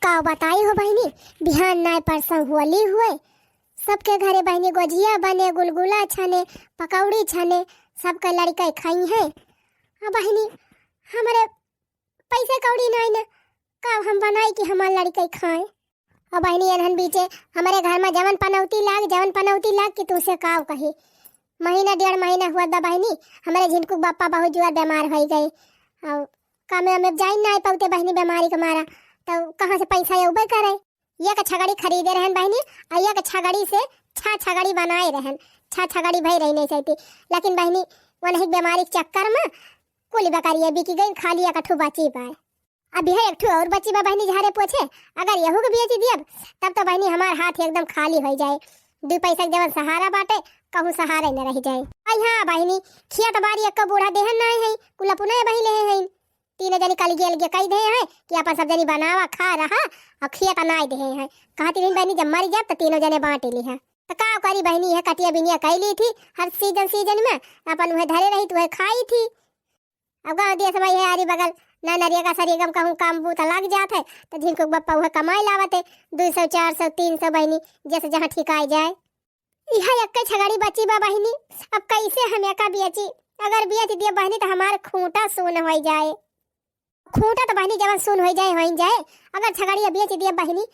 का बताई हो बहनी, बिहान नाय परसों होली हुए, सबके घरे बहनी गोजिया बने, गुलगुला छने, पकौड़ी छने, सबका लड़का खाई है। अब बहनी हमारे पैसे कौड़ी नहीं ना, का हम बनाई कि हमारे लड़का खाए। अब बहनी एनहन बीचे हमारे घर में जवन पनौती लाग कि तुसे काव कही। महीना 1.5 महीना हुआ दा बहनी, हमारे झिनकू बापा बहुत जुआ बीमार हो गए। और कामे में जाई ना पाते बहनी बीमारी के मारा, तो कहाँ से पैसा उबे करे। ये का छगड़ी खरीदे रहन बहनी, और ये का छगड़ी से छगड़ी बनाए रहन, छगड़ी भई रही नहीं चाहती। लेकिन बहनी वही बीमारी के चक्कर में कुल बकरिया बिकी गई, खाली एक ठू बची पाए। अभी है एक ठू और बची बा बहनी झारे पोछे, अगर यहू के बेच दियब तब तो बहनी हमार हाथ एकदम खाली हो जाए। 2 पैसा जवन सहारा बाटे कहूँ सहारे न रह जाए। आई हाँ बहनी, खिया बारी एक बूढ़ा देहन नहीं है, कुल पुनः बही ले हैं। 3 जनी कल गेल के कही दे हैं कि अपन सब जनी बनावा खा रहा और खिया तो नहीं दे हैं। कहती रही बहनी जब मर जाब तो 3 जने बांट ली है। तो का करी बहनी है, कटिया बिनिया कैली थी, हर सीजन में अपन वह धरे रही तो वह खाई थी। अब गाँव दिया भाई है आरी बगल ना नरिया का सरीगम कहूँ काम बूता लग जात है, तो झिनकुक बप्पा वह कमाई लावत है 200 400 300 बहनी, जैसे जहाँ ठिकाई जाए। यह एक छगड़ी बची बा बहनी, अब कैसे हम एका बेची। अगर बेच दिया बहनी तो हमार खूंटा सुन हो जाए। खूंटा तो बहनी जवन सुन हो जाए। अगर छगड़िया बेच दिया बहनी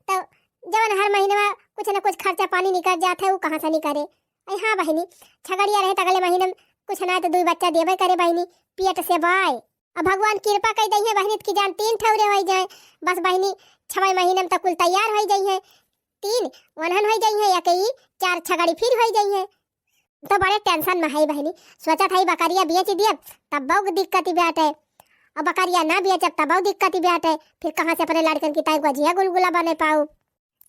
तो जवन हर महीने में कुछ न कुछ खर्चा पानी निकल जाता है, वो कहाँ से निकले। हाँ बहनी, छगड़िया रहे तो अगले महीने में कुछ ना तो 2 बच्चा देवे करे बहनी, पेट से बाय। अब भगवान कृपा कर दी है बहनी की जान 3 ठौरे हो जाए, बस बहनी 6 महीने में तो कुल तैयार हो जाई है। 3 वनहन हो जाई है, या कई 4 छगड़ी फिर हो जाई है। तो बड़े टेंशन में है बहनी, सोचा था बकरिया बेच दिया तब बहुत दिक्कत बाटे, और बकरिया ना बेचब तब बहुत दिक्कत बाटे। फिर कहाँ से अपने लड़कन की ताई गुजिया गुलगुला बने पाऊ।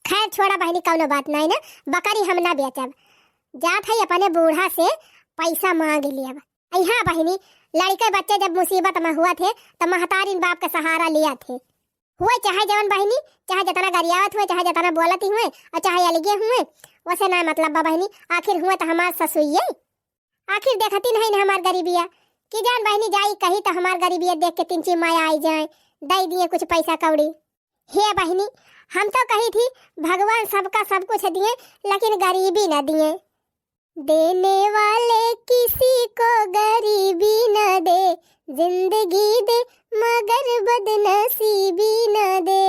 खैर छोड़ा बहनी, कौनो बात नहीं ना, बकरी हम ना बेचब। जात है अपने बूढ़ा से पैसा मांग लिया। हाँ बहनी, लड़के बच्चे जब मुसीबत में हुआ थे तो महतारीन बाप का सहारा लिया थे। हुए चाहे जवन बहनी, चाहे जितना गरियावत हुए, चाहे जितना बोलती हुए, और चाहे अलगे हुए, वैसे ना मतलब बा बहनी। आखिर हुए तो हमार ससुइये, आखिर देखती नहीं ना हमार गरीबिया कि जान बहनी जाई कही तो हमार गरीबिया देख के 3 माया आई जाए, दे दिए कुछ पैसा कौड़ी। हे बहनी, हम तो कही थी भगवान सबका सब कुछ दिए, लेकिन गरीबी न दिए। देने वाले किसी को गरीबी न दे, जिंदगी दे मगर बदनसीबी न दे।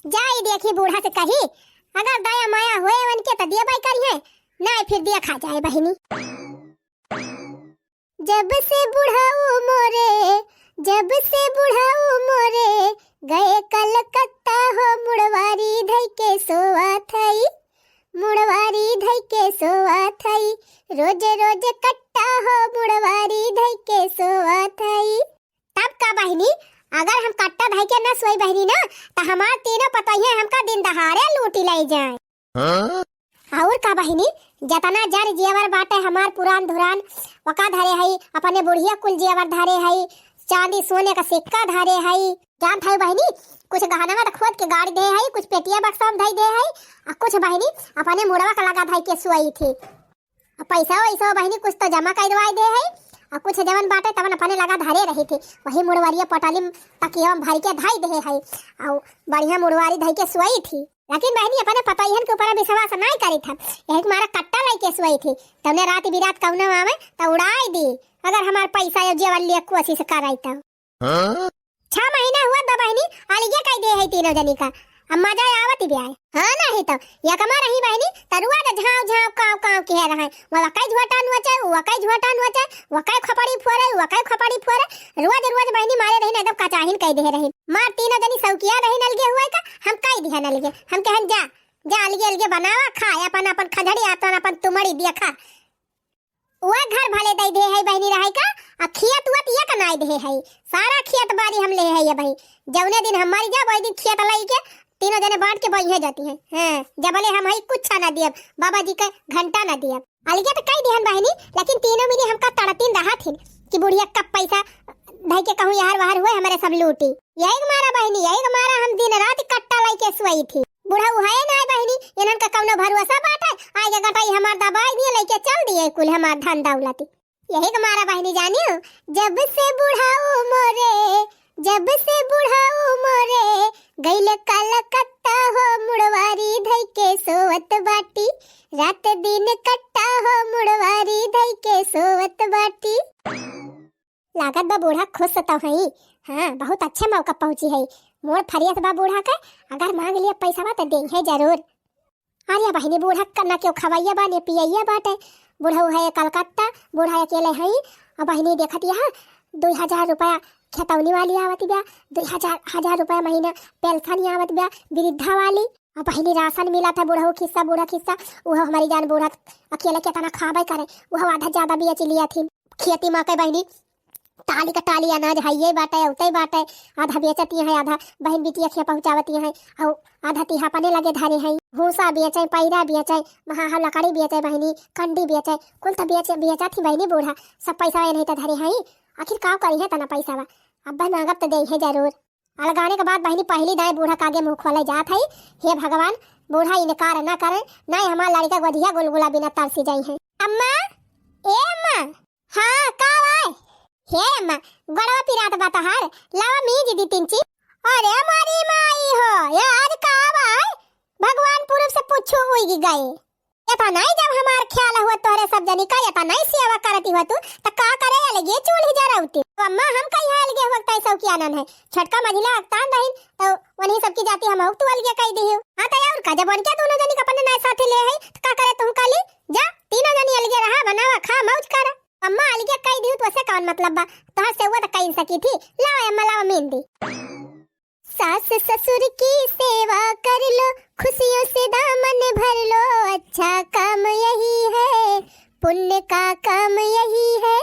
जाई देखी बूढ़ा से कही, अगर दया माया हुए उनके तो दिया बाई करी है, ना फिर दिया खा जाए बहनी। जब से बुढ़ाऊ मोरे गए कलकत्ता हो, मुड़वारी धई के सोआ थई, मुड़वारी धई के सोआ थई, रोज रोज कट्टा हो, मुड़वारी धई के सोआ थई। तब का बहनी, अगर हम कट्टा धई के न सोई बहनी ना, तो हमार तीनों पतोहिया हमका दिन दहाड़े लूटी ले जाए। और का बहनी, जतना जर जेवर बाटे हमार पुरान धुरान वका धरे हई, अपने बुढ़िया कुल जेवर धरे हई, चांदी सोने का सिक्का धरे हई। जान था बहनी, कुछ गहना में खोद के गाड़ी दे हई, कुछ पेटिया बक्सा में धई दे हई, और कुछ बहनी अपने मुड़वा का लगा धई के सोई थी। पैसा वैसा बहनी कुछ तो जमा करवाई दे हई, और कुछ जवन बाटे तवन अपने लगा धरे रही थी। वही मुड़वारिया पटाली तकिया भर के धई दे हई, और बढ़िया मुड़वारी धई के सोई थी। लेकिन बहनी अपने पतोहियन के ऊपर विश्वास नहीं करी था, यही मारा कट्टा लेके सोई थी। तुमने रात बिरात कौनो आवे तो उड़ाई दी, अगर हमार पैसा या जेवर लिए कोशिश कराई तो। 6 महीना हुआ दा बहनी, अलगे कह दे है 3 जनी का, अब मजा आवती भी आए। हाँ नहीं तो या कमा रही बहनी तरुआ तो झाव काव कह रहा है, वो कई झोटान हुआ चाहे, वो कई झोटान हुआ चाहे, वो कई खपड़ी फोरे, रोज बहनी मारे रही ना एकदम कचाहिन कह दे रही। मार 3 जनी सौकिया रही नलगे हुआ का, हम कई दिया नलगे, हम कहन जा अलगे बनावा खा, अपन खजड़ी अपन तुमड़ी दिया खा। वो घर भले दे दे है बहनी रहे का, आ खियत हुआ ये का नहीं दे है, सारा खियत बारी हम ले है ये भाई। जौने दिन हमारी जा वही दिन खियत लाई के 3 जने बांट के बही जाती हैं। हाँ जबले हम हई कुछ ना दियब, बाबा जी का घंटा ना दियब, अलगे तो कई दिहन बहनी। लेकिन 3 मिली हमका तड़तीन रहा थी कि बुढ़िया कब पैसा धई के कहूँ यार बाहर हुए हमारे सब लूटी। यही मारा बहनी, यही मारा हम दिन रात कट्टा लाई के सोई थी। बुढ़ा है ना बहनी, इन्हन का कौनो भरोसा बाटे, आज गटाई हमार दबाई दिए लेके चल दिए कुल हमार धन दौलती। यही मारा बहनी जानियो, जब से बुढ़ाऊ मोरे गईले कलकत्ता हो मुड़वारी धई के सोवत बाटी, रात दिन कट्टा हो मुड़वारी धई के सोवत बाटी। लागत बा बूढ़ा खुश तो हई। हाँ बहुत अच्छे मौका पहुंची है। मोर फरियत बा बूढ़ा के, अगर मांग लिया पैसा बा तो देंगे जरूर। अरे बहिनी बूढ़ा करना क्यों खवैया बा ने पियैया बाटे। बूढ़ा है कलकत्ता, बूढ़ा अकेले हई। और बहिनी देखत यहाँ 2000 रुपया खेतौनी वाली आवत ब्या, 2000 रुपया महीना पेंशन आवत ब्या वृद्धा वाली। और बहिनी राशन मिला था बूढ़ा खिस्सा, बूढ़ा खिस्सा वो हमारी जान बूढ़ा अकेले केतना खाबे करे, वो आधा ज्यादा बेच लिया थी। खेती माँ के बहिनी टाली का टाली अनाज है बाटे उतई बाटे, आधा बेचती है, आधा बहन बिटिया खे पहुँचावती है, और आधा तिहा पने लगे धारे है। भूसा बेचे, पैरा बेचे, महा लकड़ी बेचे बहनी, कंडी बेचे, कुल तो बेचा थी बहनी बूढ़ा। सब पैसा नहीं तो धरे है। आखिर का करी है तना पैसा बा, अब मांगब तो दे है जरूर। अलगाने के बाद बहनी पहली दाएं बूढ़ा कागे मुँह खोले जात है। हे भगवान बूढ़ा इनकार न करे, न हमार लड़का गोधिया गुलगुला बिना तरसी जाई है। अम्मा ए अम्मा, हाँ का आए हे अम्मा, गड़वा पिरात बताहार लावा मीज दी तिंची। अरे हमारी माई हो यार का आए, भगवान पूर्व से पूछो हुई गए। एता नहीं जब हमार ख्याल हुआ तोरे सब जनी का एता नहीं सेवा करती हुआ तू त का करे अलगे चूल्ही जराउती। तो अम्मा हम कहीं अलगे वक्त ऐसा की आनंद है, छटका मझिला अक्तान रही तो वही सब की जाती हम तू अलगे कह दी हो। हां त और का जब उनके दोनों जनी का अपने नए साथे ले है त का करे तू काली जा तीनों जनी अलगे रहा, बनावा खा मौज कर। अम्मा अलगे कह दी तो से कौन मतलब बा, तोहर से हुआ त कह सकी थी। लाओ अम्मा लाओ मेहंदी। सास ससुर की सेवा कर लो, खुशियों से दामन भर लो, अच्छा काम यही है, पुण्य का काम यही है।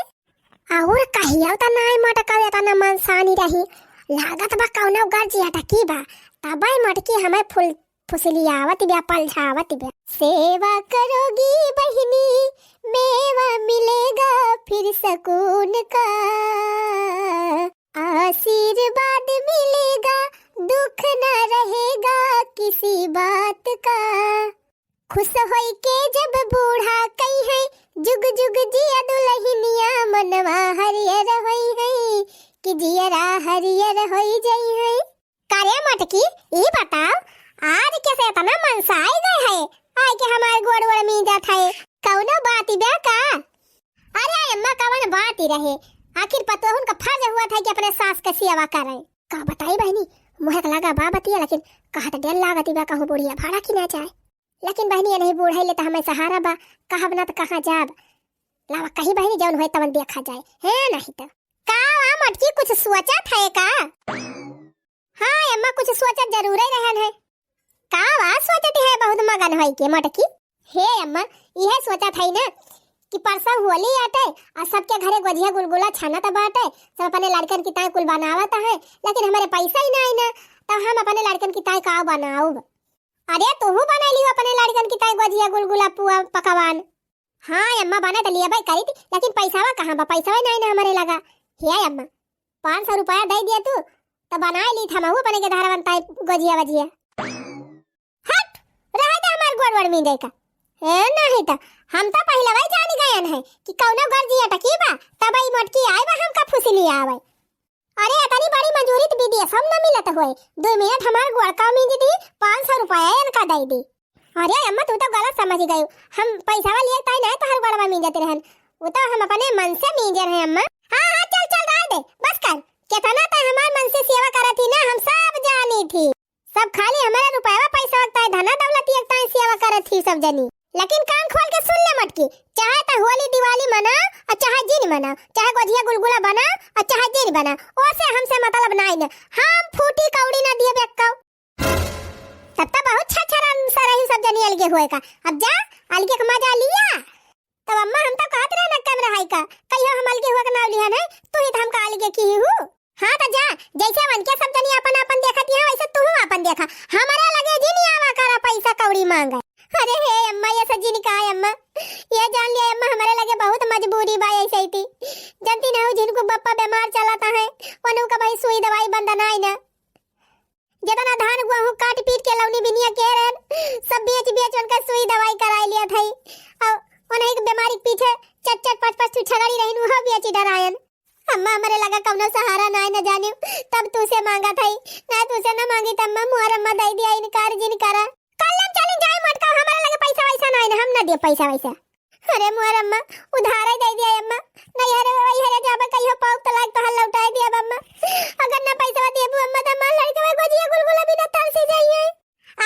और कहिया त नाय मटकावे त न मनसानी रही, लागत बा कौनो गर्जी अटकी बा, तबै मटकी हमें फुल फुसलियावत ब्या पलझावत ब्या। सेवा करोगी बहिनी मेवा मिलेगा फिर सुकून का, आशीर्वाद मिलेगा दुख न रहेगा किसी बात का। खुश होई के जब बूढ़ा कही है, जुग जुग जिया दुल्हनिया मनवा हरियर होई है, कि जियरा हरियर होई जाई है। कार्य मटकी ई बताओ आज कैसे इतना मनसाई गए है, आय के हमारे गोड़ गोड़ में जात है कौनो बात बे का। अरे अम्मा कवन बात ही रहे, आखिर पतोहन का फर्ज हुआ था कि अपने सास का सेवा करे। का बताई बहनी मुहे लगा बा बतिया, लेकिन कहा तो डेल लागती बा कहूँ बुढ़िया भाड़ा की ना जाए। लेकिन बहनी नहीं बूढ़े ले तो हमें सहारा बा, कहब ना तो कहाँ जाब। लावा कहीं बहनी जौन होए तवन देखा जाए है नहीं तो। का मटकी कुछ सोचा था का? हाँ अम्मा कुछ सोचा जरूर ही रहन है। का सोचती है बहुत मगन होई के मटकी। हे अम्मा यह सोचा था ना कि परसों होली आते और सबके घरे गोजिया गुलगुला छाना तो बाटे, सब अपने लड़कन की ताई कुल बनावत है, लेकिन हमारे पैसा ही नहीं ना, तो हम अपने लड़कन की ताई का बनाऊ। अरे तू बना लियो अपने लड़कन की ताई गोजिया गुलगुला पुआ पकवान। हाँ अम्मा बना तो लिया भाई करी थी, लेकिन पैसा कहाँ बा, पैसा ही नहीं ना हमारे लगा। हे अम्मा 500 रुपया दे दिया तू तो बना ली था महू अपने के धारा बनता है गोजिया वजिया। हट रहा था हमारे गोड़ में देखा नहीं तो हम तो पहले वही जानी गयन है कि कौनो गर्जिया टकी बा तब आई मटकी आए बा हमका फुसली आवे। अरे इतनी बड़ी मंजूरी तो विदेश हम न मिलत होए, 2 मिनट हमार गोड़का में दी 500 रुपया इनका दे दी। अरे अम्मा तू तो गलत समझ गई, हम पैसा वाली एक ताई नहीं तो हर गोड़वा में जाते रहन, वो तो हम अपने मन से मीजे रहे अम्मा। हां हां चल चल रह दे बस कर, कितना तो हमार मन से सेवा करती ना हम सब जानी थी, सब खाली हमारा रुपया पैसा वक्त धना दौलत एक ताई सेवा करत थी सब जनी। लेकिन कान खोल के सुन ले मटकी, चाहे तो होली दिवाली मनाओ और चाहे जिन मनाओ, चाहे गोजिया गुलगुला बनाओ और चाहे जिन बनाओ, ओसे हमसे मतलब नहीं ना, हम फूटी कौड़ी ना दिए बेक्काओ। तब तो बहुत छछरन सरही सब जनी अलगे होए का, अब जा अलगे का मजा लिया। तब अम्मा हम तो कहत रहे ना कम रहाई का, कहियो हम अलगे होए का नाम लिया नहीं, तू ही हमका अलगे की हूँ। हाँ तो जा जैसे मन के सब जनी अपन अपन देखत है वैसे तू अपन देखा, हमारे लगे जिन आवा करा पैसा कौड़ी मांगे। अरे हे अम्मा ये सच्ची निकाय अम्मा, ये जान लिया अम्मा हमारे लगे बहुत मजबूरी बा ऐसे ही थी, जानती ना हो जिनको बप्पा बीमार चलाता है उनको का भाई सुई दवाई बंदना है ना, जितना धान गेहूं काट पीट के लौनी बिनिया के रहन सब बेच बेच उनका सुई दवाई करा लिया था, और उन्हें एक बीमारी पीछे चट चट पच पच छगड़ी रही वो बेची डरायन। अम्मा हमारे लगा कौनो सहारा ना न जाने तब तुसे मांगा था ना तुसे ना मांगी तब मुहर अम्मा दे दिया इनकार जिन करा कल हम चले जाए मटका हमारे लगे पैसा वैसा ना हम ना दे पैसा वैसा अरे मुहर अम्मा उधार ही दे दिया अम्मा नहीं हरे वही हरे जाबे कहियो पाउ तलाक तो हल लौटा दिया अम्मा अगर ना पैसा देबू अम्मा त मां लड़के में गोजिया गुलगुला बिना तल से जाइए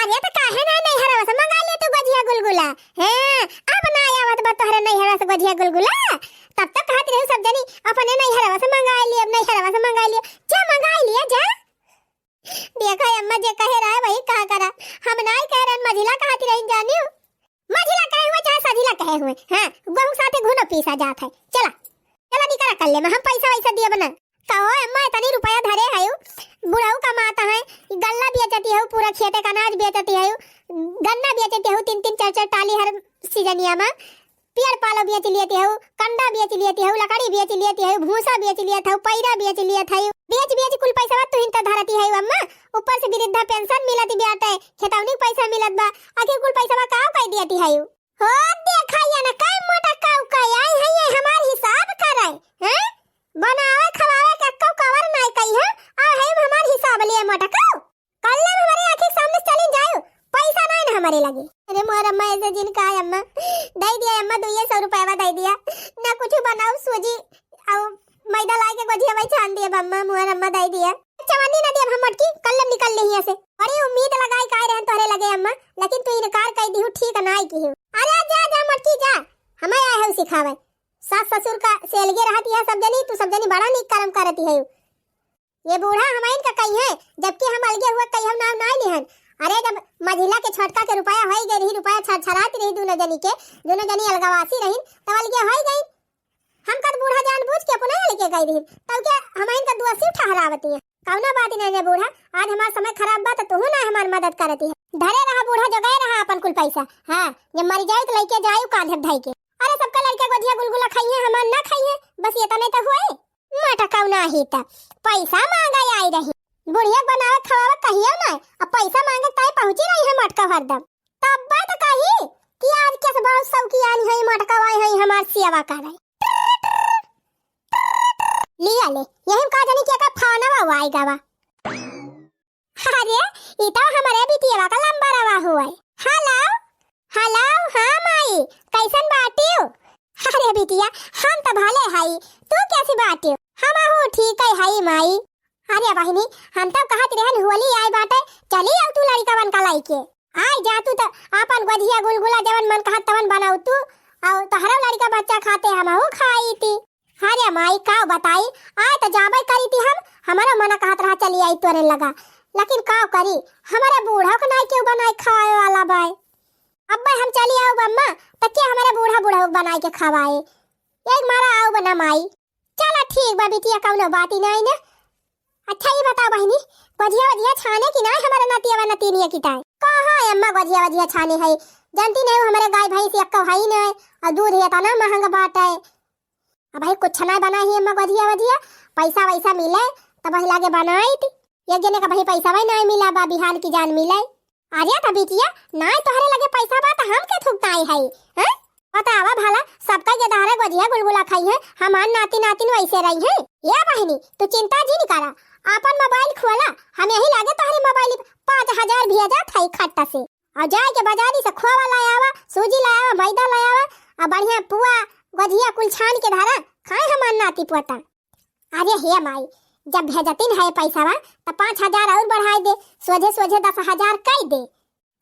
अरे तो काहे ना नहीं हरवा से मंगा ले तू गोजिया गुलगुला हैं अब ना आवत बा तोहरे नहीं हरवा से गोजिया गुलगुला तब तक कहत रहे सब जनी अपने नहीं हरवा से मंगा लिए अब नहीं हरवा से मंगा लिए जा मंगा लिया जा देखा अम्मा जे कहे रहा है वही कहा करा हम नहीं कह रहे मझिला कहती रही जानियो मझिला कहे हुए चाहे सझिला कहे हुए हां गहू साथे घुनो पीसा जात है चला चला निकल कर ले मैं हम पैसा वैसा दिए बना कहो अम्मा इतनी रुपया धरे है बुढ़ाऊ कमाता है गल्ला बेचती है पूरा खेते का अनाज बेचती है गन्ना बेचती है 3-3 4-4 टाली हर सीजनिया में पेड़ पालो बेच लेती है कंडा बेच लेती है लकड़ी बेच लेती है भूसा बेच लेता है पैरा बेच लेता है बेच कुल पैसा तू हिंता धरती है अम्मा ऊपर से वृद्धा पेंशन मिलती बेटा है खेतौनी पैसा मिलत बा आखिर कुल पैसा का कह देती है हो देखाइए ना काय मोटा काऊ का आई है ये हमार हिसाब करे हैं बनावे खवावे का कौ कवर नहीं कही है आ है हमार हिसाब लिए मोटा काऊ कल हमारे आंखें सामने चली जाओ पैसा नहीं ना हमारे लगे अरे मोर अम्मा ऐसे जिन का अम्मा दे दिया अम्मा 200 रुपया दे दिया ना कुछ बनाओ सूजी और मैदा ला के गोजिया भाई छान दिया अम्मा मोर अम्मा दे दिया चवन्नी ना दिया हम मटकी कल निकल ले यहां से बड़ी उम्मीद लगाई काय रहन तोरे लगे अम्मा लेकिन तू इनकार कह दी ठीक नहीं की अरे जा जा मटकी जा हमें आए है सिखावे सास ससुर का से अलगे रहती है सब जनी तू सब जनी बड़ा नीक कर्म करती है ये बूढ़ा हमाइन का कही है जबकि हम अलगे हुए कही हम नाम नहीं लिहन अरे जब मझिला के छोटका के रुपया होई गई रही रुपया छड़छड़ाती रही दोनों जनी के दोनों जनी अलगवासी रही तब अलगे होई गई हम कद बूढ़ा जानबूझ के अपने अलगे गई रही तब के हमाइन का दुआसी ठहरावती है कौना बात नहीं है बूढ़ा आज हमारा समय खराब बा तो तू ना हमारी मदद करती है धरे रहा बूढ़ा जगाए रहा अपन कुल पैसा हां जब मर जाए तो लेके जाए कांधे ढाई के अरे सबका लड़के गोजिया गुलगुला खाइए हमार ना खाइए बस ये तने तो हुए मोटा कौना ही ता पैसा मांगा आई रही बुढ़िया बनावे खवावे कहियो ना अब पैसा मांगे तय पहुंची रही है मटका हरदम तब बात कही कि आज के बहुत सब की आनी है मटका वाई है हमार सेवा कर रही लिया ले यही का जानी क्या का फाना वा आई गावा अरे ई तो हमारे बिटिया का लंबा रवा हुआ है हेलो हेलो हां माई कैसन बाटियो अरे बिटिया हम तो भले हई तू कैसी बाटियो हम हो ठीक है हई माई अरे बहिनी हम तो कहत रहन होली आई बाटे चली आउ तू लड़का बन का लाइके आई जा तू तो अपन गोजिया गुलगुला जवन मन कहत तवन बनाऊ तू और तहरा लड़का बच्चा खाते हम हो खाई थी अरे माई का बताई आए तो जाबे करी थी हम हमारा मन कहत रहा चली आई तोरे लगा लेकिन का करी हमारे बूढ़ा को नहीं क्यों बनाई खाए वाला बाय अब हम चली आओ अम्मा तो क्या हमारे बूढ़ा बूढ़ा बनाई के खवाए एक मारा आओ बना माई चला ठीक बा बिटिया कौनो बात ही नहीं ना अच्छा ये बताओ बहनी गोजिया वजिया छाने की ना हमारा नतिया व नतीनिया की ताई कहां अम्मा गोजिया वजिया छाने है जानती नहीं हमारे गाय भैंस एक है ही नहीं और दूध ये तना महंगा बाट है अब भाई कुछ ना बना ही अम्मा गोजिया वजिया पैसा वैसा मिले तब वही लागे बनाई थी एक जने का भाई पैसा भाई नहीं मिला बा बिहान की जान मिले अरे तभी किया नहीं तोहरे लगे पैसा बा तो हम के थुकताई है हैं बतावा भला सबका ये दारे गोजिया गुलगुला खाई है हमार नाती नातिन वैसे रही है ये बहनी तू चिंता जी नहीं करा अपन मोबाइल खोला हम यही लागे तोहरे मोबाइल 5000 भेजा था खट्टा से और जाए के बाजारी से खोवा लायावा सूजी लायावा मैदा लायावा और बढ़िया पुआ गोजिया कुल छान के धारा खाए हमार नाती पोता अरे हे माई जब भेजतिन है पैसा बा तो 5000 और बढ़ाई दे सोझे सोझे 10000 कई दे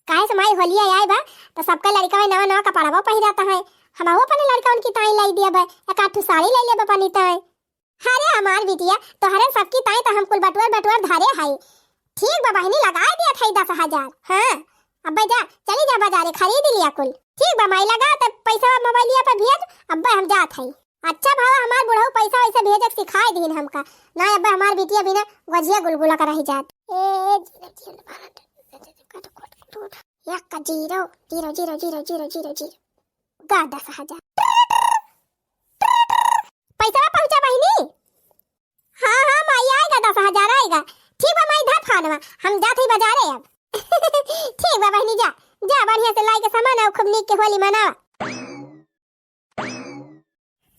काहे से माई होलिया आई बा तो सबका लड़का है नवा नवा कपड़ा पहिराता है हम हो अपने लड़का उनकी ताई लाई दिया बा एक आठ साड़ी ले ले बपनी ताई अरे हमार बिटिया तोहरे सबकी ताई तो हम कुल बटवर धारे है ठीक बा बहनी लगा दिया था 10000 हां अब जा चली जा बाजारे खरीद लिया कुल ठीक बा माई लगा तो पैसा मोबाइलिया पर भेज अब हम जात है अच्छा भाव हमार बुढ़ऊ पैसा वैसे भेजे सिखाए दीन हमका ना अब हमार बिटिया बिना गोजिया गुलगुला कर रही जात ए 0 गा 10000 पैसा पहुंचा बहिनी हां हां माई आएगा 10000 आएगा ठीक बा माई धा फानवा हम जात ही बाजारे अब ठीक बा बहिनी जा जा बढ़िया से लाई के सामान और खूब नीक के होली मनावा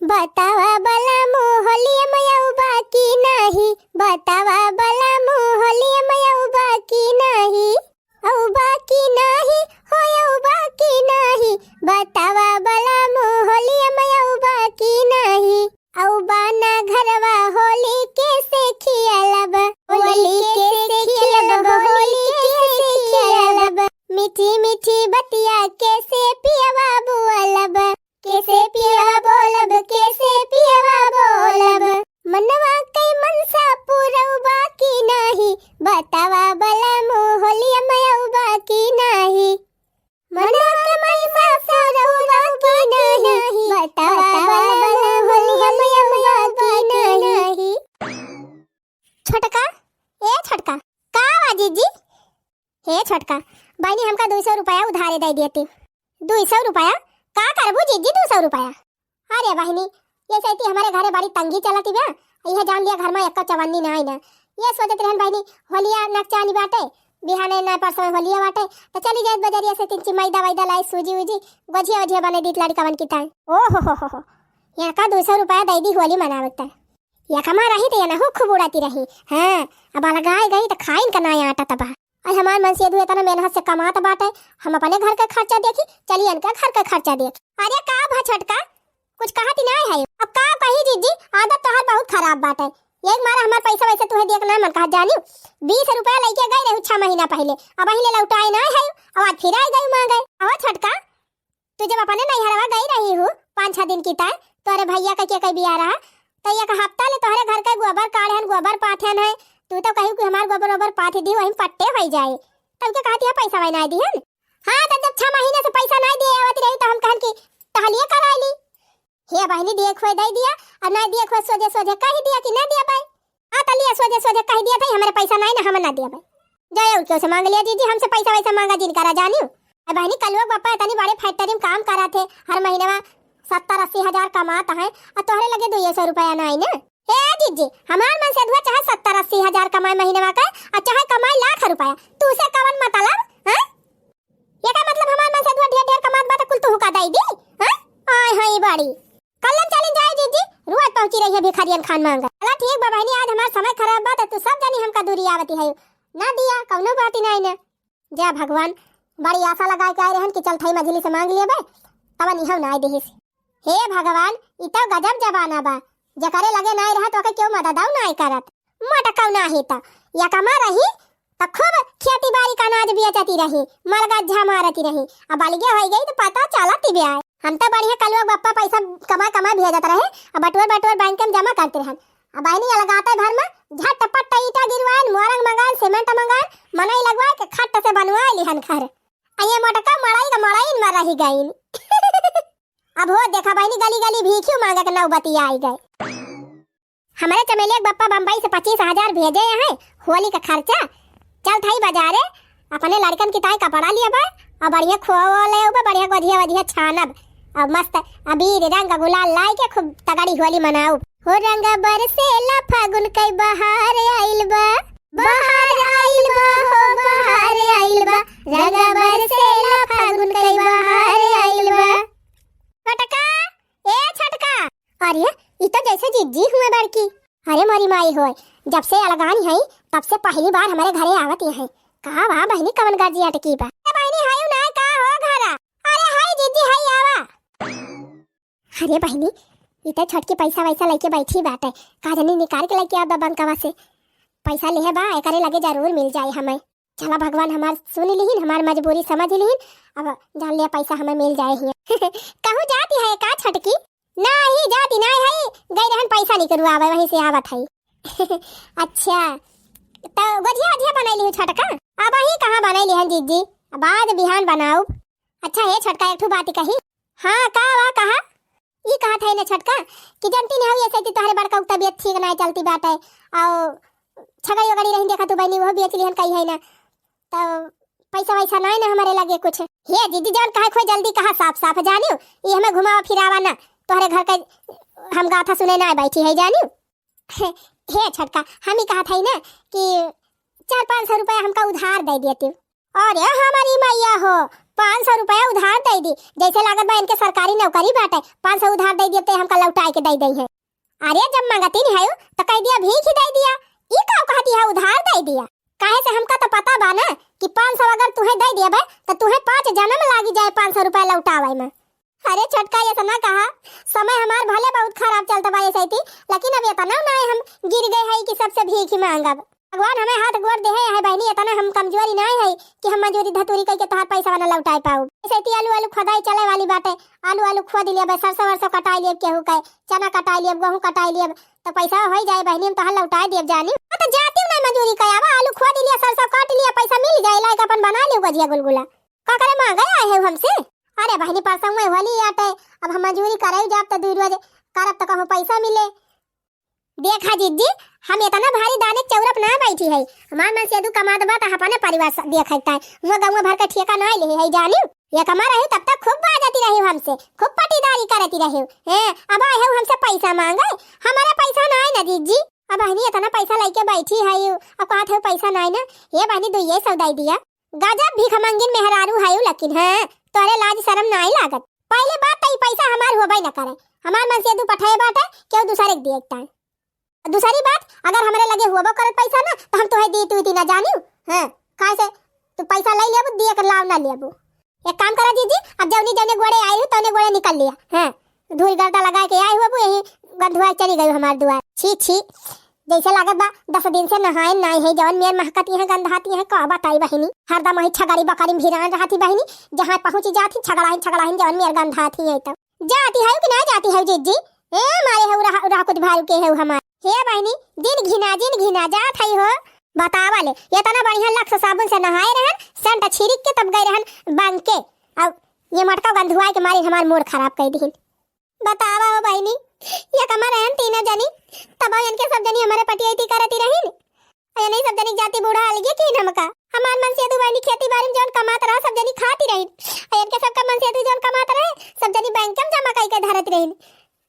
बतावा बला मोहलिया मयऊ बाकी नहीं, बतावा बला मोहलिया मयऊ बाकी नहीं, औ बाकी नहीं हो औ बाकी नहीं, बतावा बला मोहलिया मयऊ बाकी नहीं, औ बाना घरवा होली कैसे खियालब, होली कैसे खियालब, होली कैसे खियालब, मीठी मीठी बतिया कैसे पियवा बोलब, कैसे पियवा बोलब, कैसे पियवा बोलब, मनवा कई मनसा पूरऊ बाकी नहीं, बतावा बला मोहलिया मयऊ बाकी नहीं, मनवा कई मनसा पूरऊ बाकी नहीं, बतावा बला मोहलिया मयऊ बाकी नहीं। छोटका ए छोटका का आजी जी, हे छोटका बहनी हमका 200 रुपया उधारे दे देती। 200 रुपया का करबू जीजी 200 रुपया? अरे बहनी ये कहती हमारे घरे बड़ी तंगी चलती बा, यह जान लिया घर में एक चवन्नी ना आई ना, ये सोचत रहन बहनी होलिया नकचानी बाटे, बिहाने ना परसों होलिया बाटे तो चली जाए बजरिया से 3 मैदा वैदा लाई सूजी उजी गोजिया वजिया बने दीत लड़कवन की ताई। ओ हो यहाँ का 200 रुपया दे दी होली मनावता, या कमा रही तो या ना खूब उड़ाती रही। हाँ अब लगाए गई तो खाइन का ना आटा तबा, और हमार मन से दुए तना मेहनत से कमात बाटे, हम अपने घर का खर्चा देखी, चलिए इनका घर का खर्चा देख। अरे का भा छोटका कुछ कहती नहीं है, अब का कही जीजी आदत तोहार बहुत खराब बाटे, एक मारा हमार पैसा वैसे तुहे देख ना मन कहा जानी 20 रुपया लेके गई रही 6 महीना पहले, अब अहिले लौटाए ना है, अब आज फिर आई गई मांगे। अब छोटका तू जब अपने नैहरवा गई रही हूँ 5-6 दिन की ताय, तोरे भैया का के बिया रहा तो एक हफ्ता ले तोहरे घर का गोबर काढ़न गोबर पाथन है, तू तो कही कि हमार गोबर ओबर पाथे दी वहीं पट्टे हो जाए, तब के कहती है पैसा वही नहीं दिहन। हाँ तो जब 6 महीने से पैसा नहीं दिए आवती रही तो हम कहन की टहलिए कराई ली, हे बहनी देख हो दे दिया और नहीं दिए खो सोझे सोझे कह दिया कि ना दिया भाई। हाँ तलिए सोझे सोझे कह दिया था हमारे पैसा नहीं ना हम ना दिया भाई, जाए क्यों से मांग लिया जीजी हमसे पैसा वैसा मांगा जिन करा जानियो। बहनी कल वो पापा इतनी बड़े फैक्ट्री में काम करा थे, हर महीने में 70-80 हजार कमाता है और तोहरे लगे 200 रुपया ना आई ना। हे जीजी हमार मन से दुआ चाहे 70-80 हजार कमाए महीने में का और चाहे कमाए लाख रुपया, तू से कवन मतलब हैं? ये का मतलब हमार मन से दुआ ढेर ढेर कमात बा त कुल तू का दई दी हैं? आय हाय बड़ी कल्लम चली जाए जीजी, रोज पहुंची रही है भिखारियन खान मांगा। चला ठीक बा बहनी आज हमार समय खराब बा त तू सब जानी हमका दूरी आवती है, ना दिया कौनो बात नहीं ना। जा भगवान बड़ी आशा लगा के आए रहन कि चल थई मझली से मांग लिए बे तब निहव ना देहिस। हे भगवान ई तो गजब जमाना बा, जकरे लगे नहीं रहा तो के क्यों मददाऊ नहीं करत, मटकाऊ ना ही त या कमा रही त खूब खेती बाड़ी का अनाज बेचती रही, मरगा झमारती रही, अब बालिगे हो गई तो पता चलती बे आए। हम तो बढ़िया कलवा बप्पा पैसा कमा भेजत रहे, अब बटोर बैंक में जमा करते रहन, अब बहनी लगाते घर में झटपट ईटा गिरवाए मोरंग मंगाए सीमेंट मंगाए मनई लगवाए के खट से बनवाए लिहन घर, ये मटका मड़ाई का मड़ाई में रही गई। अब हो देखा बहनी गली गली भीखियो मांगा के नौबती आई गए। हमारे चमेलिया बप्पा बम्बई से 25 हजार भेजे हैं होली का खर्चा, चल थाई बाजारे अपने लड़कन की ताई कपड़ा लिया बा और बढ़िया खोआ ले बढ़िया गोधिया वधिया छानब, अब मस्त अबीर रंग गुलाल लाई के खूब तगड़ी होली मनाऊ। हो रंग बरसेला फागुन कई बहार आइल बा, बहार आइल बा हो बहार आइल बा, रंग बरसेला फागुन कई बहार आइल बा। छटका ए छटका, अरे ई तो जैसे जिज्जी हुए बड़की, अरे मोरी माई होय जब से अलगानी है तब से पहली बार हमारे घरे आवती है, कहा वाह बहनी कवन गर्जी अटकी बा। बहनी हाय ना का हो घरा, अरे हाय जिज्जी हाय आवा। अरे बहनी ई तो छोटकी पैसा वैसा लेके बैठी बाटे, का जनी निकाल के लेके आबा बैंकवा से पैसा लेहे बा एकरे लगे जरूर मिल जाए हमें। चला भगवान हमार सुन लिहिन, हमार मजबूरी समझ लिहिन, अब जान लिया पैसा हमें मिल जाए ही। कहूँ जाती है का छटकी? नहीं जाती नहीं है, गई रहन पैसा निकलवा आवे वहीं से आवत है। अच्छा तो गजिया वजिया बनाई ली छटका, अब ही कहाँ बनाई ली हन जीजी, अब आज बिहान बनाऊ। अच्छा है छटका एक ठो बात कही, हाँ का वा कहा ई कहा था ना छटका कि जनती नहीं हुई ऐसे तोहरे बड़का तबियत ठीक नहीं चलती बाटे और छगई वगड़ी रही देखा तू बहनी वो बेच लिहन कही है ना, तो पैसा वैसा नहीं ना हमारे लगे कुछ। हे दीदी जान कहा खोई जल्दी कहा साफ साफ जानियो, ये हमें घुमावा फिरावा ना, तोहरे घर का हम गाथा सुने ना बैठी है जानियो। हे छटका हम ही कहा था ना कि 400-500 रुपया हमका उधार दे देती, और हमारी मैया हो 500 रुपया उधार दे दी, जैसे लागत बा इनके सरकारी नौकरी बाटे। 500 उधार दे दिए ते हमका लौटाए के दे दई है। अरे जब मांगती नहीं है तो कह दिया भीख ही दे दिया। ई का कहती है उधार दे दिया? काहे से हमका तो पता बा ना कि 500 अगर तुहे दे दिया बे तो तुहे 5 जन्म लागी जाए 500 रुपया लौटावे में। अरे छोटका ये तो ना कहा, समय हमार भले बहुत खराब चलता बा ऐसे थी, लेकिन अब इतना ना हम गिर गए है कि सबसे भीख ही मांगब। भगवान हमें हाथ गोड़ दे है बहनी, इतना हम कमजोरी नहीं है कि हम मजूरी धतूरी करके तोहार पैसा ना लौटाए पाऊ। ऐसे थी आलू आलू खुदाई चले वाली बाटे, आलू आलू खुद लिया बस, सरसों वरसों कटाई लिए, केहू कहे चना कटाई लिए, गेहूं कटाई लिए, तो पैसा हो जाए बहनी, हम तोहार लौटाए दिए जानी। तो जाती नहीं मजूरी कयावा, आलू खुद लिया, सरसों काट लिया, पैसा मिल जाए, लायक अपन बना लियो गजिया गुलगुला। का करे मांगे आए है हमसे? अरे बहनी परसों में होली आटे, अब हम मजूरी करे जाब तो 2 रोज करब तो कहूं पैसा मिले। देखा जीजी, हम इतना भारी दाने चौरप ना बैठी है, हमार मन से दू कमा दबा त अपने परिवार देखता है, वो गांव भर का ठेका ना ले है जानी। ये कमा रही तब तक खूब बाजती रही हमसे, खूब पटीदारी करती रही है। अब आए हो हमसे पैसा मांगे, हमारा पैसा ना है ना जीजी। अब बहनी इतना पैसा लेके बैठी है, अब कहत है पैसा ना है ना। ये बहनी दो ये सौदा दिया, गजब भीख मंगिन मेहरारू है, लेकिन है तोरे लाज शर्म ना लागत। पहले बात तई पैसा हमार होबे न करे, हमार मन से दू पठाए बाटे केहू दूसरे के देखता है। दूसरी बात, अगर हमरे लगे होबो करत पैसा ना तो हम तोहे दी तू ना जानियो। हां काहे से तू पैसा ले लेबू, दिए कर लाव ना लेबू। एक काम करा जीजी, अब जौनी जौने गोड़े आई हो तौने गोड़े निकल लिया। हां धूल गर्दा लगा के आई होबू, यही गंधुआ चली गई हमार दुआर। छी छी, जैसे लागत बा 10 दिन से नहाए नहीं है, जवन मेर महकती है गंधाती है। का बताई बहिनी, हरदम वही छगारी बकरी भिरान रहती बहिनी, जहां पहुंची जाती छगड़ाही जवन मेर गंधाती है। तब जाती है कि ना जाती है जीजी? ए मारे है उरा कुछ भारू के है हमार। हे बहनी दिन घिना जात है हो, बतावा ले ये तना बढ़िया लक्स साबुन से नहाए रहन, सेंट छिड़क के तब गए रहन बांध के, अब ये मटका गंधुआ के मारे हमार मूड खराब कर दीन। बतावा हो बहनी, ये कमा रहन तीनों जनी, तब इनके सब जनी हमारे पटियाती करती रहीन। ये नहीं सब जनी जाति बूढ़ा अलगे की नमका, हमार मन से दू बहनी खेती बाड़ी में जौन कमात रहा सब जनी खाती रहीन। इनके सबका मन से दू जौन कमात रहे सब जनी बैंक में जमा करके धरत रहीन।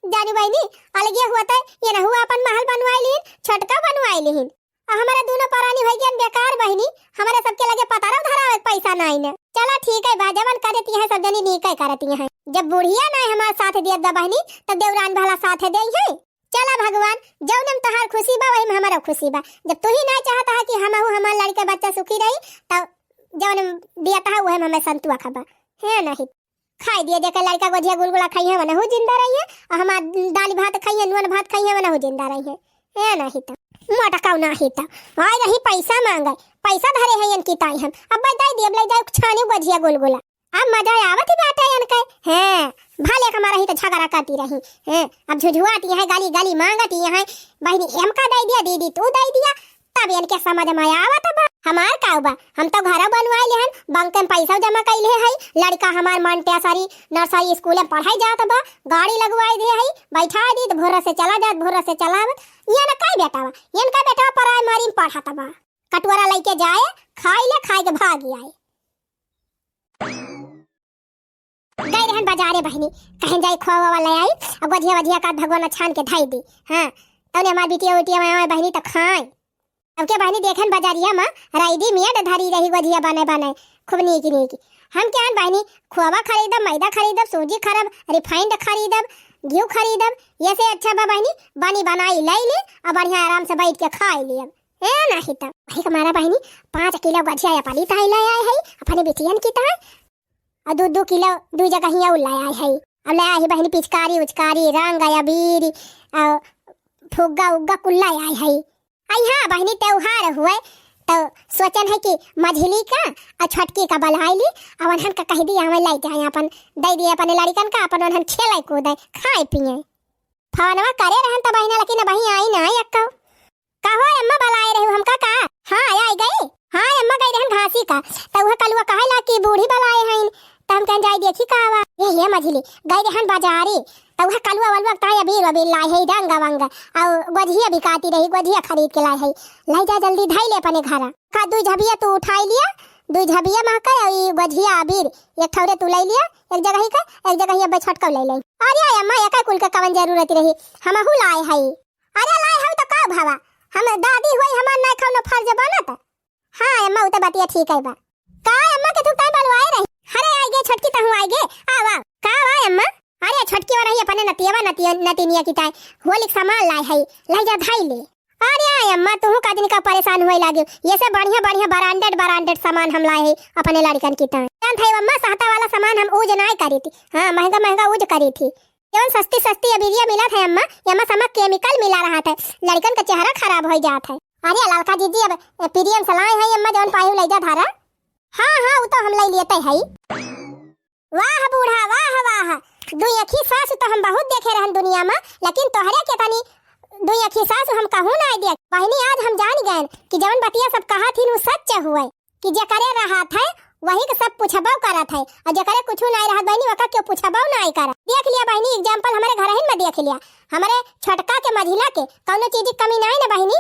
जानी बहनी अलगे हुआ था, ये न हुआ अपन महल बनवाई लीन, छटका बनवाई लीन। हमारे दोनों परानी हो गया बेकार बहनी, हमारे सबके लगे पता रहा धरा पैसा नहीं न। चला ठीक है, बाजवन करती है सब जनी नीक करती है। जब बुढ़िया नहीं हमारे साथ दिया दा बहनी तब देवरान भला साथ दे है। चला भगवान, जौनम तहार खुशी बा वही में हमारा खुशी बा। जब तू ही नहीं चाहता है कि हम हमार लड़का बच्चा सुखी रही, तब जौन दिया था वही में हमें संतुआ खबा है नहीं। खाई दिए देकर लड़का को झिया गुलगुला खाई है, वनहु जिंदा रही है, और हमार दाल भात खाई है, नून भात खाई है, वनहु जिंदा रही है नहीं। तब मटकाऊ नहीं तब आई रही पैसा मांगे, पैसा धरे है इनकी ताई हम अब बताई दिए ले जाओ छानी गजिया गुलगुला। अब मजा आवत ही बात है इनके। हैं भाले का मारा ही तो झगड़ा करती रही हैं, अब झुझुआती है, गाली गाली मांगती है, बहनी हमका दे दिया, दीदी तू दे दिया, तब इनके समझ में आवत बा। हमार का बा, हम तो घर बनवाई ले हन, बैंक में पैसा जमा कइले है, लड़का हमार मोंटेसरी नर्सरी स्कूल में पढ़ाई जात बा, गाड़ी लगवाई दे है, बैठा दी तो भोर से चला जात, भोर से चलावत। ये ना काय बेटा बा, इनका बेटा प्राइमरी में पढ़ाता बा, कटोरा लेके जाए खाई ले, खाई के भाग आए। गई रहन बाजारे बहनी, कहीं जाई खोवा वाला आई, और गजिया वजिया का भगवान छान के धाई दी। हां तौने हमार बिटिया उटिया में बहनी तो खाई। अब के बहनी देखन बाजारिया में राइडी मियाँ धरी रही गजिया बने खूब नीकी नीकी। हम क्या बहनी खोवा खरीदब, मैदा खरीदब, सूजी खरीदब, रिफाइंड खरीदब, घी खरीदब, ये से अच्छा बा बहनी बनी बनाई ले ले और बढ़िया आराम से बैठ के खाई लियब है नहीं। तब वही हमारा बहनी 5 किलो गजिया पाली ताई ले आए है अपने बिटियन की ताई, और 2 किलो 2 जगह ही ले आए है। अब ले आई बहनी पिचकारी उचकारी रंग अबीर और फुग्गा उग्गा कुल्ला आए है। आई हाँ बहनी त्योहार हुए तो सोचन है कि मझली का और छटकी का बलाई ली, और उन्हन का कह दिया हमें लाई जाए, अपन दे दिए अपने लड़कन का, अपन उन्हन खेले कूदे खाए पिए फोनवा करे रहन। तो बहना लेकिन वही आई ना अक्का कहो अम्मा बलाए रहे हमका का। हाँ आई गई, हाँ अम्मा गई रहन घासी का, तो वह कलुआ कहे ला कि बूढ़ी बलाए हैं, तो हम कह जाए देखी का ये मझली गई रहन बाजारी, तो वह कलुआ वलुआ ताई अबीर लाई है रंग वंग, और गजिया भी काटी रही, गजिया खरीद के लाई है। लाई जा जल्दी धाई ले अपने घर का, 2 झबिया तू उठाई लिया, 2 झबिया महका और गजिया अबीर एक ठौरे तू ले लिया, एक जगह ही का एक जगह ही छटका ले ले। अरे अम्मा एका कुल का कवन जरूरत रही, हमहु लाए है। अरे लाए है तो का भावा, हम दादी होई हमार ना खाओ फर्ज बनत। हां अम्मा उ तो बातिया ठीक है बा का अम्मा के तू काय बलवाए रही। अरे छोटकी तहु आई गे आवा का आवा अम्मा अरे छोटकी वाला ही अपने नतियावा नतिनिया की ताई होली सामान लाई है लाई जा धाई ले अरे आय अम्मा तू का दिन का परेशान होए लागे ये सब बढ़िया बढ़िया ब्रांडेड सामान हम लाए है अपने लड़कन की ताई जान था अम्मा सहता वाला सामान हम यूज नहीं करी थी हां महंगा यूज करी थी जौन सस्ती अबीरिया मिला था अम्मा यमा समा केमिकल मिला रहा था लड़कन का चेहरा खराब हो जाता है अरे लड़का जीजी अब पीरियम सलाए है अम्मा जौन पायु ले जा धारा हां वो तो हम ले लेते है वाह बूढ़ा वाह दुई अखी सास तो हम बहुत देखे रहन दुनिया में लेकिन तोहरे के तनी दुई अखी सास हम कहूं ना देख बहनी आज हम जान गए कि जवन बतिया सब कहा थी नु सच हुए कि जे करे रहा था वही के सब पूछबाव करत है और जे करे कुछ नहीं रहा बहनी वका क्यों पूछबाव नहीं कर देख लिया बहनी एग्जांपल हमारे घर ही में देख लिया हमारे छोटका के मझिला के कौनो चीज की कमी नहीं ना बहनी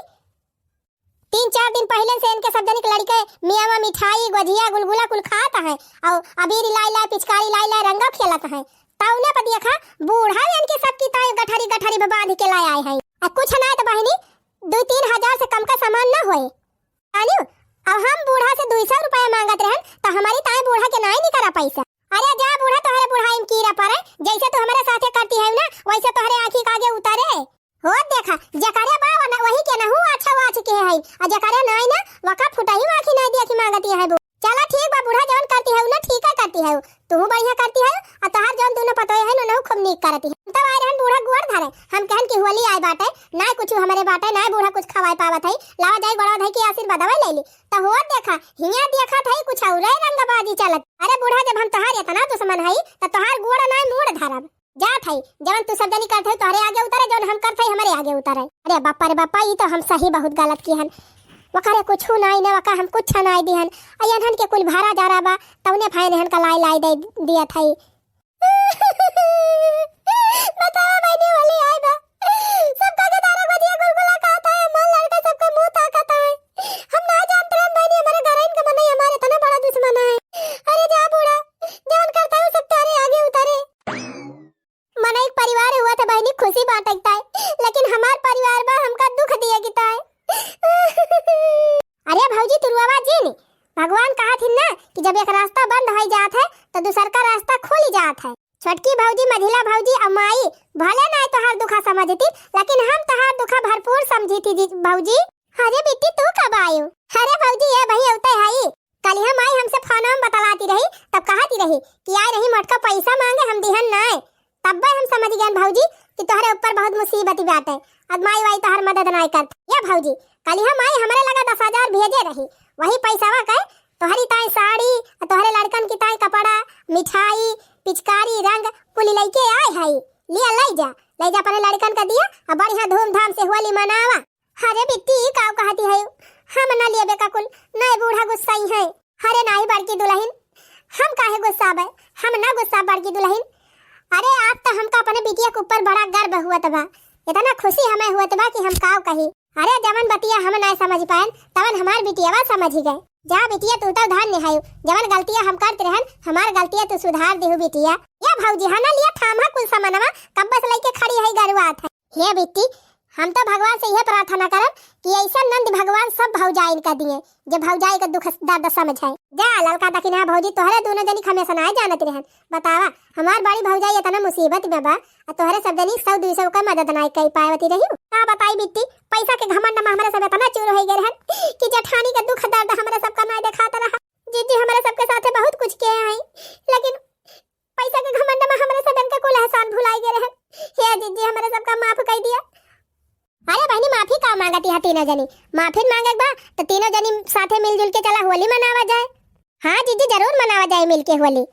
3-4 दिन पहले से इनके सब जन के लड़के मियाँ मिठाई गुजिया गुलगुला कुल खाता है और अबीर लाई पिचकारी लाई रंगा खेलत है ताउने पर देखा बूढ़ा इनके सब की ताई गठरी बांध के लाए आए हैं और कुछ ना तो बहनी 2-3 हजार से कम का सामान ना होए आलियो अब हम बूढ़ा से 200 रुपया मांगत रहन तो हमारी ताई बूढ़ा के नहीं निकरा पैसा अरे जा बूढ़ा तोहरे बुढ़ाई में कीड़ा पड़े जैसे तू हमारे साथे करती है ना वैसे तोहरे आंखी के आगे उतारे हो देखा जकरे बाबा ना वही के ना हूं अच्छा वाच के है और जकरे नहीं ना वका फुटाई आंखी नहीं देखी मांगती है वो चला ठीक बा बूढ़ा जौन करती है ना ठीक है करती है तू बढ़िया करती है और तहार जौन दोनों पतो है ना खूब नीक करती है तब आए रहन बूढ़ा गुड़ धरे हम कहन की होली आए बाटे ना कुछ हमारे बाटे ना बूढ़ा कुछ खवाए पावत है लावा जाई बड़ा भाई की आशीर्वाद ले ली तो हो देखा हिया देखा था कुछ और रंगबाजी चलत अरे बूढ़ा जब हम तहार इतना दुश्मन है तो तहार गुड़ ना मूड़ धरब जात है जवन तू सब जनी करत है तोहरे आगे उतारे जवन हम करत है हमारे आगे उतारे अरे बापा रे बापा ये तो हम सही बहुत गलत की हन वकारे कुछ नहीं ना वका हम कुछ नहीं दिहन अयनहन के कुल भाड़ा जा रहा बा तौने भाई रहन का लाई दे दिया था बता मैंने वाली आई बा सबका के दारा बजिया गुलगुला खाता है मन लड़का सबका मुंह ताकता है हम ना जानते हम बहनी हमारे घर इनका मन हमारे इतना बड़ा दुश्मन है अरे जा बूढ़ा जवन करता है सब तारे आगे उतारे मन एक परिवार हुआ था बहनी खुशी बांटता है लेकिन हमार परिवार बा हमका दुख दिया गिता है अरे भौजी तुरुआवा जी ने भगवान कहा थी ना कि जब एक रास्ता बंद हो जात है तो दूसर का रास्ता खुल जात है छोटकी भौजी मझिला भौजी अमाई भले ना तोहार दुखा समझती लेकिन हम तोहार दुखा भरपूर समझी थी भौजी अरे बेटी तू कब आयो अरे भौजी ये भई उते है कल हम आई हमसे फोन में बतलाती रही तब कहती रही कि आई रही मोटका पैसा मांगे हम दिहन ना तब हम समझ गए भौजी कि तोहरे ऊपर बहुत मुसीबत बात है अब माई वाई तोहर मदद नहीं करत ये भौजी कल हम आई हमारे लगा 10,000 भेजे रही वही पैसावा का तोहरी ताई साड़ी तोहरे लड़कन की ताई कपड़ा मिठाई पिचकारी रंग कुल लेके आए है लिया ले जा अपने लड़कन का दिया और बढ़िया धूमधाम से होली मनावा अरे बिट्टी का कहती है हम ना लिए बेका कुल नहीं बूढ़ा गुस्सा ही है अरे नहीं बड़की दुल्हन हम काहे गुस्सा बे हम ना गुस्सा बड़की दुल्हन अरे आज तो हमका अपने बिटिया के ऊपर बड़ा गर्व हुआ तबा इतना खुशी हमें हुआ तबा कि हम काव कही अरे जवन बतिया हम नहीं समझ पाए तवन हमार बिटियावा समझ ही गए जा बिटिया तू तो धान निहायु जवन गलतियां हम करते रहन हमार गलतियां तू सुधार देहु बिटिया या भौजी हना लिया थामा कुल सामानवा कब बस लेके खड़ी है गरुआत है हे बेटी हम तो भगवान से यह प्रार्थना करब कि ऐसा नंद भगवान सब भौजाइन का दिए जे भौजाई का दुख दर्द समझाए जा ललका दकिना भौजी तोहरे दोनों जनी हमेशा ना जानत रहन बतावा हमार बड़ी भौजाई इतना मुसीबत में बा तोहरे सब जनी 100-200 का मदद नहीं कर पावती रही का बताई बिट्टी पैसा के घमंड में हमारे सब इतना चूर हो गए रहन कि जेठानी का दुख दर्द हमारे सब का नहीं दिखाता रहा जीजी हमारे सबके साथ बहुत कुछ किए हैं लेकिन पैसा के घमंड में हमारे सब इनका कुल एहसान भुलाई गए रहन हे जीजी हमारे सबका माफ कर दिया अरे बहनी माफी का मांगती है तीनों जनी माफी मांगे बा तो तीनों जनी साथे मिलजुल के चला होली मनावा जाए हाँ जीजी जरूर मनावा जाए मिलके होली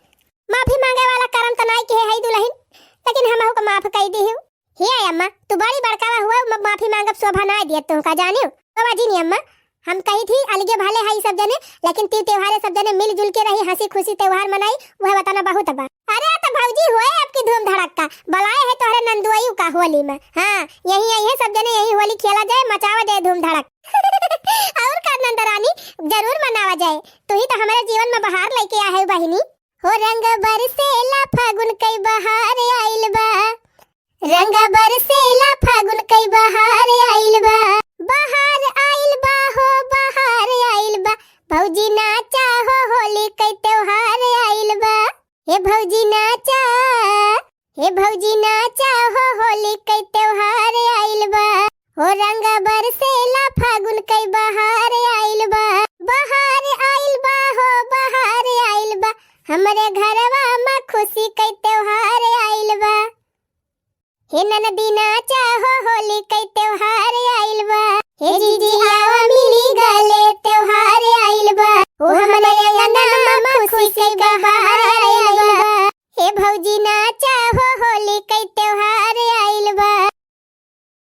माफी मांगे वाला कर्म तो नहीं के है दुल्हन लेकिन हम को माफ कर दी हूं हे अम्मा तू बड़ी बड़कावा हुआ माफी मांगब शोभा ना दिया तू का जानियो बाबा जी नहीं अम्मा हम कही थी अलगे भाले हाई सब जने लेकिन ती त्योहारे सब जने मिलजुल के रही हंसी खुशी त्योहार मनाई वह बताना बहुत बा अरे तो भौजी हुए आपकी धूम धड़क्का बुलाए है तोहरे नंदुआई का होली में हां यही है सब जने यही होली खेला जाए मचावा जाए धूम धड़क और का नंदरानी जरूर मनावा जाए तू ही तो हमारे जीवन में बहार लेके आ है बहिनी हो रंग बरसेला फागुन कई बहार आइल बा रंग बरसेला फागुन कई बहार आइल बा बहार आइल बा हो बहार आइल बा भौजी नाचा हो होली कई त्योहार आइल बा हे भौजी नाचा, हे भौजी नाचा हो होली कई त्योहार आइल बा, हो रंगा बरसेला फागुन कई बहार आइल बा, बहार आइल बा हो बहार आइल बा, हमरे घरवा में खुशी कई त्योहार आइल बा। हे ननदी नाचा हो होली कई त्योहार आइल बा।